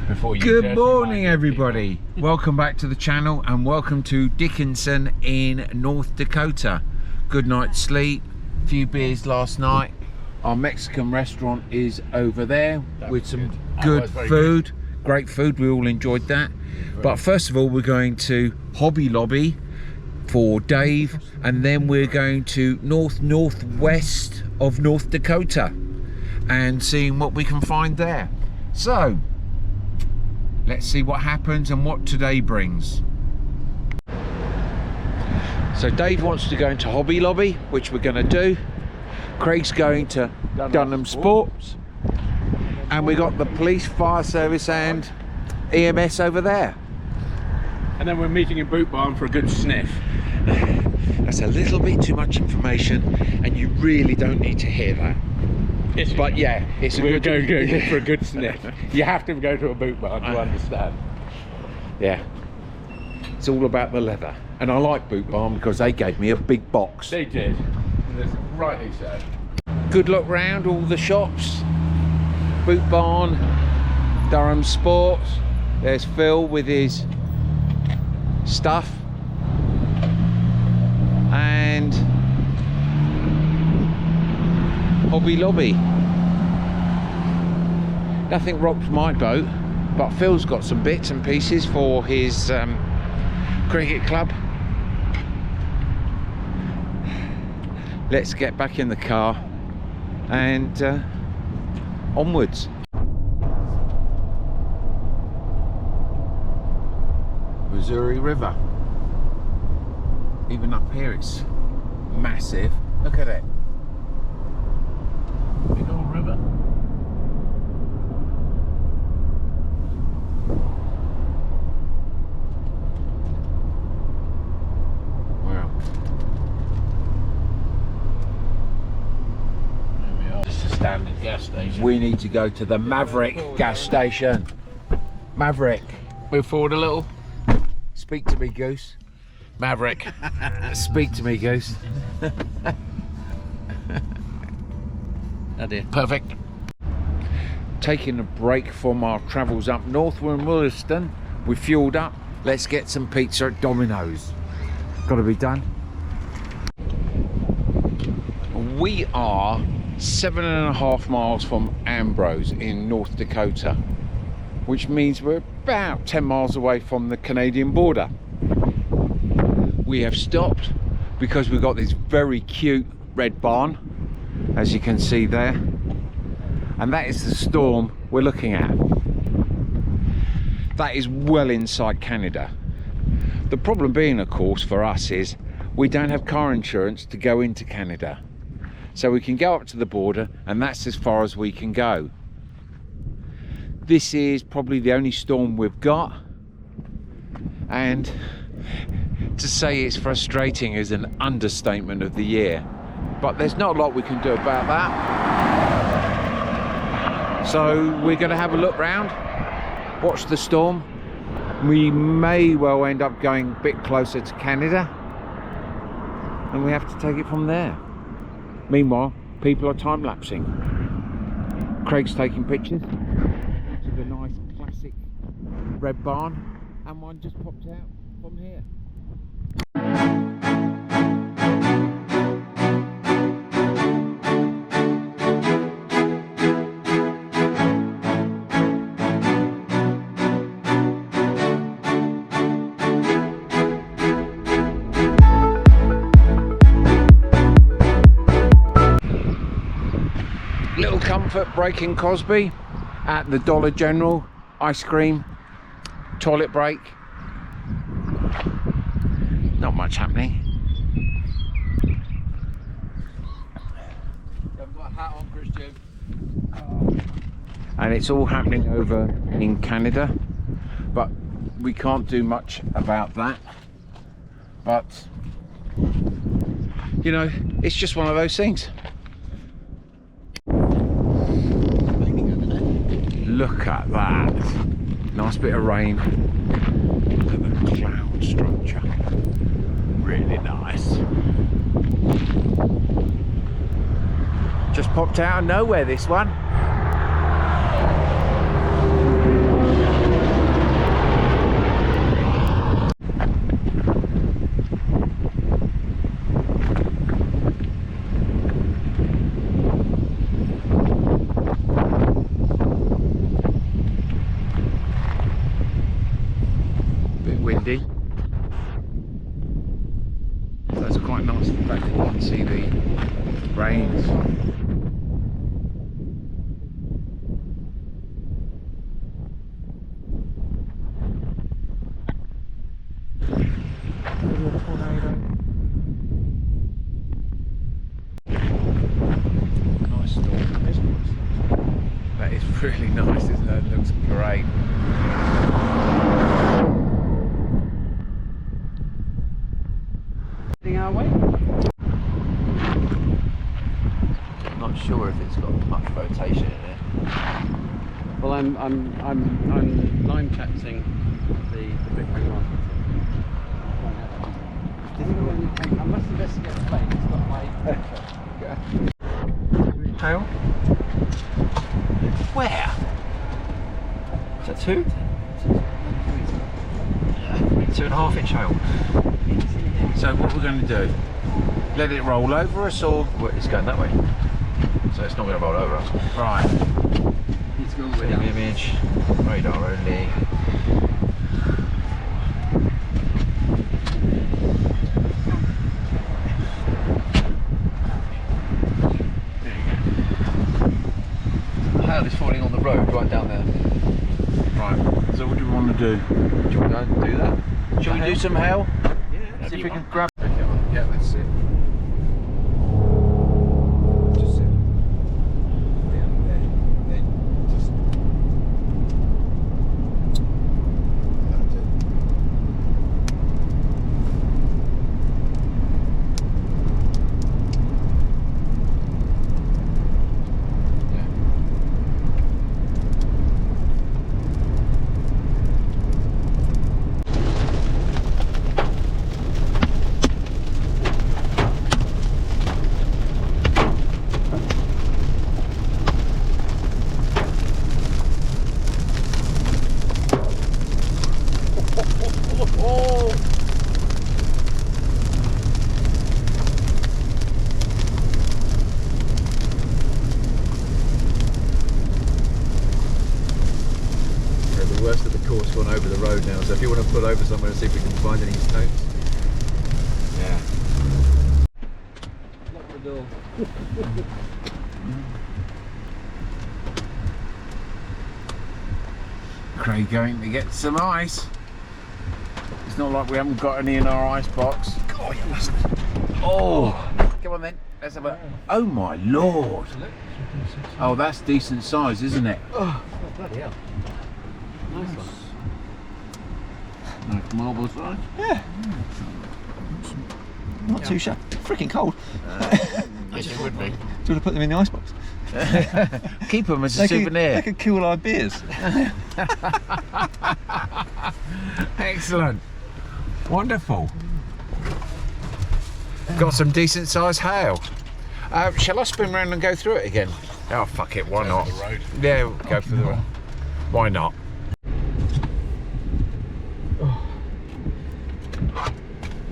before you. Good morning, everybody. Welcome back to the channel and welcome to Dickinson in North Dakota. Good night's sleep, a few beers last night. Our Mexican restaurant is over there with some good food. Great food, we all enjoyed that. But first of all, we're going to Hobby Lobby for Dave, and then we're going to northwest of North Dakota and seeing what we can find there. So let's see what happens and what today brings. So Dave wants to go into Hobby Lobby, which we're going to do. Craig's going to Dunham Sports, and we got the police, fire service and EMS over there. And then we're meeting in Boot Barn for a good sniff. That's a little bit too much information, and you really don't need to hear that. But yeah, it's we're going to go for a good sniff. You have to go to a Boot Barn to understand. Yeah, it's all about the leather, and I like Boot Barn because they gave me a big box. They did. Rightly so. Good look round all the shops. Boot Barn, Durham Sports. There's Phil with his stuff, and Hobby Lobby. Nothing rocks my boat, but Phil's got some bits and pieces for his cricket club. Let's get back in the car and onwards. Missouri River. Even up here it's massive. Look at it. Big old river. Wow. There we are. Just a standard gas station. We need to go to the Maverick gas station. Maverick. Move forward a little. Speak to me, Goose. Maverick. Speak to me, Goose. Oh dear. Perfect. Taking a break from our travels up north. We're in Williston. We fueled up. Let's get some pizza at Domino's. Got to be done. We are 7.5 miles from Ambrose in North Dakota, which means we're about 10 miles away from the Canadian border. We have stopped because we've got this very cute red barn, as you can see there, and that is the storm we're looking at. That is well inside Canada. The problem being, of course, for us is we don't have car insurance to go into Canada, so we can go up to the border and that's as far as we can go. This is probably the only storm we've got, and to say it's frustrating is an understatement of the year, but there's not a lot we can do about that. So we're going to have a look round, watch the storm. We may well end up going a bit closer to Canada, and we have to take it from there. Meanwhile, people are time-lapsing. Craig's taking pictures. The nice classic red barn, and one just popped out from here. Little comfort break in Cosby at the Dollar General. Ice cream, toilet break. Not much happening. I've got a hat on, Christian. And it's all happening over in Canada, but we can't do much about that. But you know, it's just one of those things. Look at that. Nice bit of rain. Look at the cloud structure. Really nice. Just popped out of nowhere, this one. windy. So it's quite nice the fact that you can see the rains. Nice storm. That is really nice, isn't it? It looks great. Our way. Not sure if it's got much rotation in it. Well, I'm line chatting the Bitcoin market. I must investigate the plane. It's got my Hail? Where? Is that 2? 2.5 inch hail. So what we're going to do? Let it roll over us, or Well, it's going that way. So it's not going to roll over us. right? It's going way down. Image, radar only. The hail is falling on the road right down there. Right. So what do we want to do? Do you want to go and do that? Shall we do some hail? See if we can grab. Yeah, let's see. Just sit down there, then just. That's it. Yeah. The worst of the course gone over the road now, so if you want to pull over somewhere and see if we can find any stones. Yeah. Lock the door. Craig going to get some ice. It's not like we haven't got any in our ice box. Oh, you must. Oh, come on then. Let's have a. Oh my lord. Oh, that's decent size, isn't it? Oh, bloody hell. Nice one. Like marble size. Yeah. Not too shabby. Freaking cold. Yes, it would be. Do you want to put them in the icebox? Keep them as a souvenir. They could cool our beers. Excellent. Wonderful. Got some decent sized hail. Shall I spin round and go through it again? Oh, fuck it, why not? Yeah, we'll go for the road. Why not?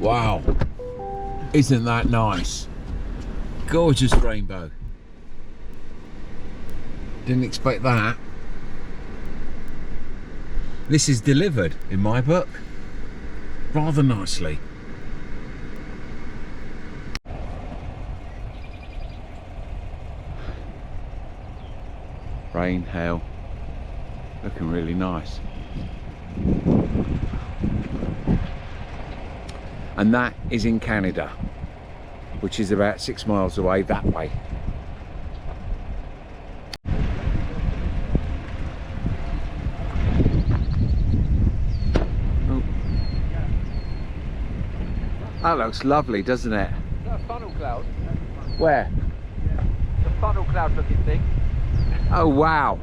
Wow. Isn't that nice? Gorgeous rainbow. Didn't expect that. This is delivered, in my book, rather nicely. Rain, hail, looking really nice. And that is in Canada, which is about 6 miles away that way. Oh. That looks lovely, doesn't it? Is that a funnel cloud? Where? The funnel cloud looking thing. Oh wow.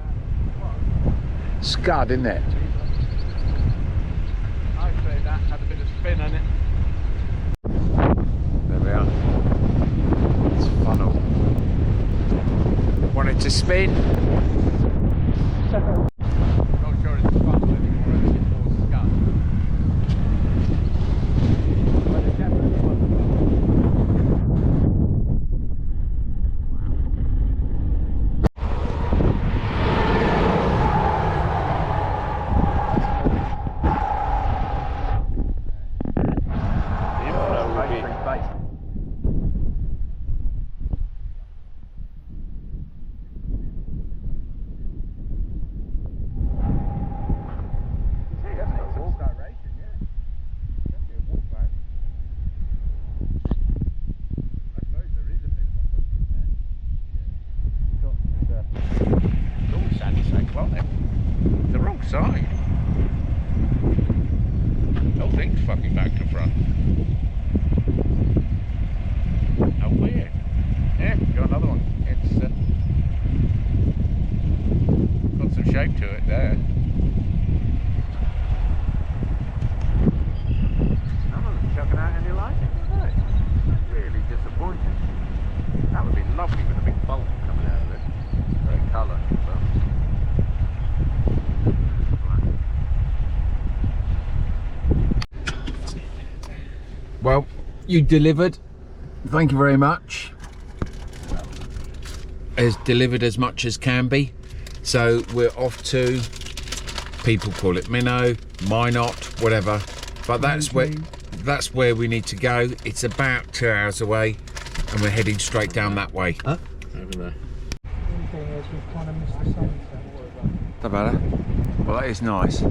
Scud, isn't it? I'd say that had a bit of spin on it. There we are. It's a funnel. Want it to spin? Not sure it's a funnel anymore, I think it's more scud. But it's definitely a funnel. side. The whole thing's fucking back to front. How weird. Yeah, got another one. It's got some shape to it there. None of them chucking out any lighting, are they? Really disappointing. That would be lovely with a big bolt coming out of it. Great colour. Well, you delivered. Thank you very much. Has delivered as much as can be. So we're off to, people call it Minnow, Minot, whatever. But that's where we need to go. It's about 2 hours away and we're heading straight down that way. Huh? Over there. The thing is, we've kind of missed the sunset. Don't matter. Well, that is nice.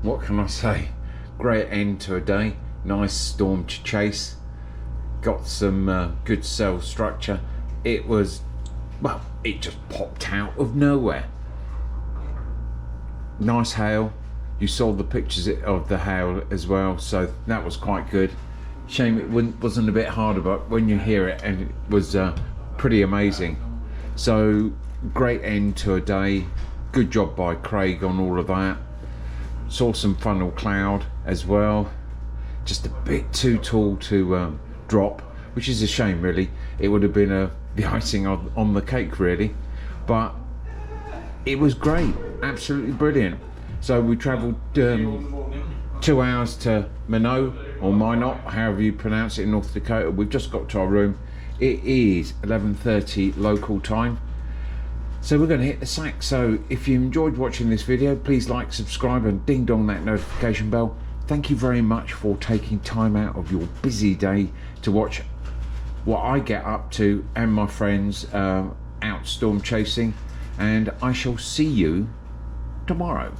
What can I say? Great end to a day. Nice storm to chase. Got some good cell structure. It was, well, it just popped out of nowhere. Nice hail. You saw the pictures of the hail as well, so that was quite good. Shame it wasn't a bit harder, but when you hear it, and it was pretty amazing. So great end to a day. Good job by Craig on all of that. Saw some funnel cloud as well. Just a bit too tall to drop, which is a shame really. It would have been the icing on the cake really, but it was great, absolutely brilliant. So we travelled 2 hours to Minot or Minot, however you pronounce it, in North Dakota. We've just got to our room. It is 11:30 local time. So we're going to hit the sack. So if you enjoyed watching this video, please like, subscribe and ding dong that notification bell. Thank you very much for taking time out of your busy day to watch what I get up to and my friends out storm chasing, and I shall see you tomorrow.